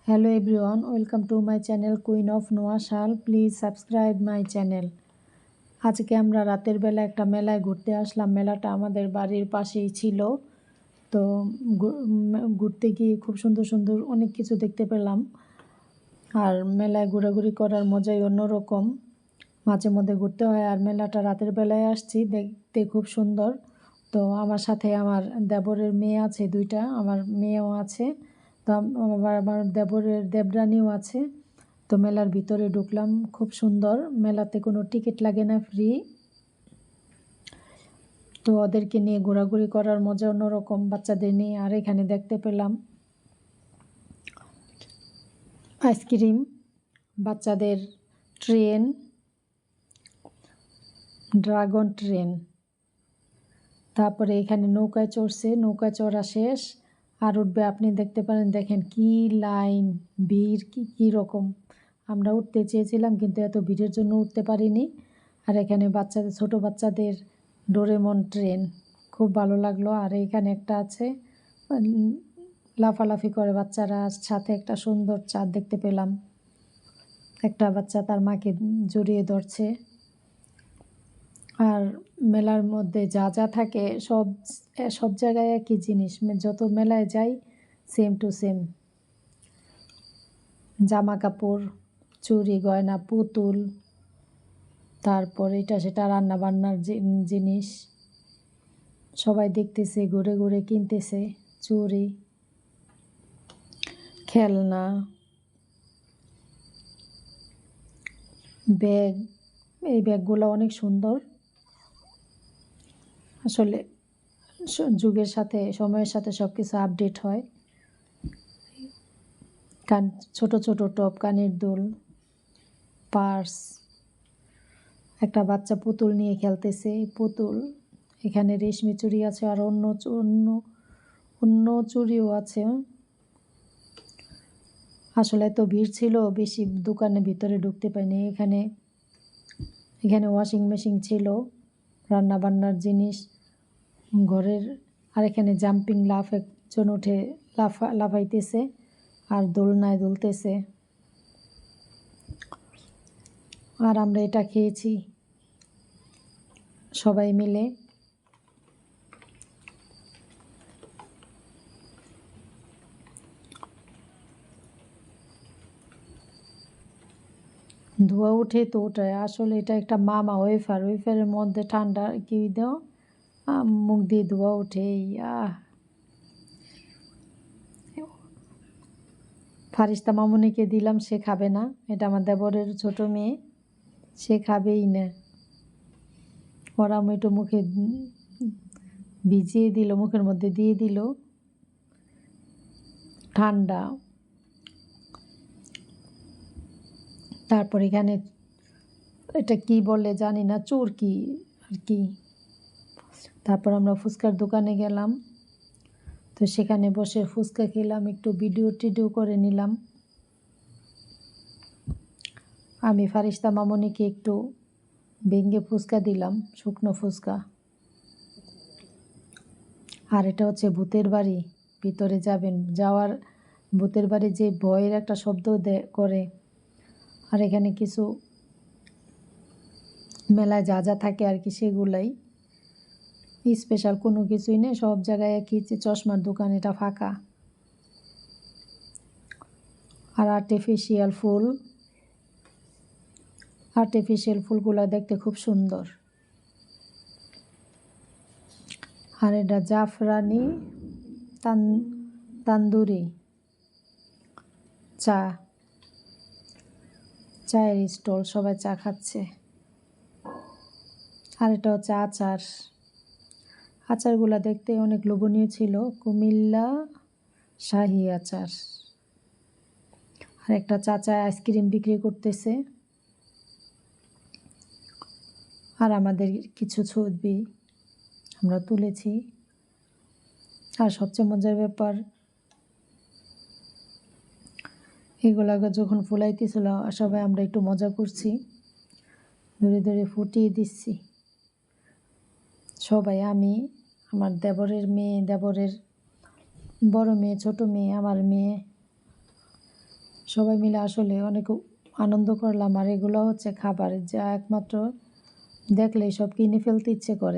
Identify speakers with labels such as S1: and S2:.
S1: Hello everyone, welcome to my channel Queen of Noah Shal. Please subscribe my channel. আজকে আমরা রাতের বেলা একটা মেলায় ঘুরতে আসলাম। মেলাটা আমাদের বাড়ির পাশেই ছিল। তো ঘুরতে গিয়ে খুব সুন্দর সুন্দর অনেক কিছু দেখতে পেলাম। আর মেলায় ঘোরাঘুরি করার মজাই অন্যরকম। মাঝে মধ্যে ঘুরতে হয়। আর মেলাটা রাতের বেলায় আসছি, দেখতে খুব সুন্দর। তো আমার সাথে আমার দেবরের মেয়ে আছে দুইটা, আমার মেয়েও আছে। তো আমার দেবরের দেবরানিও আছে। তো মেলার ভিতরে ঢুকলাম, খুব সুন্দর। মেলাতে কোনো টিকিট লাগে না, ফ্রি। তো ওদেরকে নিয়ে ঘোরাঘুরি করার মজা অন্যরকম, বাচ্চাদের নিয়ে। আর এখানে দেখতে পেলাম আইসক্রিম, বাচ্চাদের ট্রেন, ড্রাগন ট্রেন। তারপরে এখানে নৌকায় চড়ছে, নৌকায় চড়া শেষ। আর উঠবে, আপনি দেখতে পারেন। দেখেন কি লাইন, ভিড় কী রকম। আমরা উঠতে চেয়েছিলাম কিন্তু এত ভিড়ের জন্য উঠতে পারিনি। আর এখানে বাচ্চাদের, ছোট বাচ্চাদের ডোরেমন ট্রেন, খুব ভালো লাগলো। আর এখানে একটা আছে, লাফালাফি করে বাচ্চারা। সাথে একটা সুন্দর চাঁদ দেখতে পেলাম। একটা বাচ্চা তার মাকে জড়িয়ে ধরছে। আর মেলার মধ্যে যা যা থাকে সব জায়গায় একই জিনিস। যত মেলায় যাই সেম টু সেম। জামা কাপড়, চুড়ি গয়না, পুতুল, তারপর এটা সেটা রান্না বান্নার জিনিস সবাই দেখতেছে, ঘুরে ঘুরে কিনতেছে। চুড়ি, খেলনা, ব্যাগ। এই ব্যাগগুলো অনেক সুন্দর। আসলে যুগের সাথে, সময়ের সাথে সব কিছু আপডেট হয়। ছোট ছোট টপ, কানের দুল, পার্স। একটা বাচ্চা পুতুল নিয়ে খেলতেছে, পুতুল। এখানে রেশমি চুড়ি আছে, আর অন্য অন্য অন্য চুড়িও আছে। আসলে এত ভিড় ছিল, বেশি দোকানের ভিতরে ঢুকতে পাইনি। এখানে ওয়াশিং মেশিন ছিল, রান্না বান্নার জিনিস, ঘরের। আর এখানে জাম্পিং লাফ, একজন উঠে লাফাইতেছে আর দোলনায় দুলতেছে। আর আমরা এটা খেয়েছি সবাই মিলে। ধোঁয়া উঠে তো ওটাই আসলে, এটা একটা মামা ওয়েফারের মধ্যে ঠান্ডা কি দাও, মুখ দিয়ে ধোঁয়া উঠে। ফারিস্তা মামুনিকে দিলাম, সে খাবে না। এটা আমার দেবরের ছোট মেয়ে, সে খাবেই না। ওরা আমি একটু মুখে ভিজিয়ে দিল, মুখের মধ্যে দিয়ে দিল, ঠান্ডা। তারপর এখানে এটা কি বলে জানি না, চুরকি আর কি। তারপর আমরা ফুচকার দোকানে গেলাম। তো সেখানে বসে ফুচকা খেলাম, একটু ভিডিও টিডিও করে নিলাম। আমি ফারিস্তা মামনিকে একটু ভেঙে ফুচকা দিলাম, শুকনো ফুচকা। আর এটা হচ্ছে ভূতের বাড়ি, ভিতরে যাওয়ার ভূতের বাড়ি যে ভয়ের একটা শব্দ করে। আর এখানে কিছু মেলায় যা যা থাকে আর কি, সেগুলাই। স্পেশাল কোনো কিছুই নেই, সব জায়গায় একই। চশমার দোকান, এটা ফাঁকা। আর আর্টিফিশিয়াল ফুলগুলো দেখতে খুব সুন্দর। আর এটা জাফরানি তান্দুরি চায়ের স্টল, সবাই চা খাচ্ছে। আর এটা হচ্ছে আচারগুলো দেখতে অনেক লোভনীয় ছিল, কুমিল্লা শাহী আচার। আর একটা চাচা আইসক্রিম বিক্রি করতেছে। আর আমাদের কিছু ছবি আমরা তুলেছি। আর সবচেয়ে মজার ব্যাপার, এগুলাকে যখন ফুলাইতেছিল সবাই আমরা একটু মজা করছি, ধরে ধরে ফুটিয়ে দিচ্ছি সবাই। আমি, আমার দেবরের মেয়ে, দেবরের বড় মেয়ে, ছোট মেয়ে, আমার মেয়ে, সবাই মিলে আসলে অনেক আনন্দ করলাম। আর এগুলো হচ্ছে খাবার, যা একমাত্র দেখলেই সব কিনে ফেলতে ইচ্ছে করে।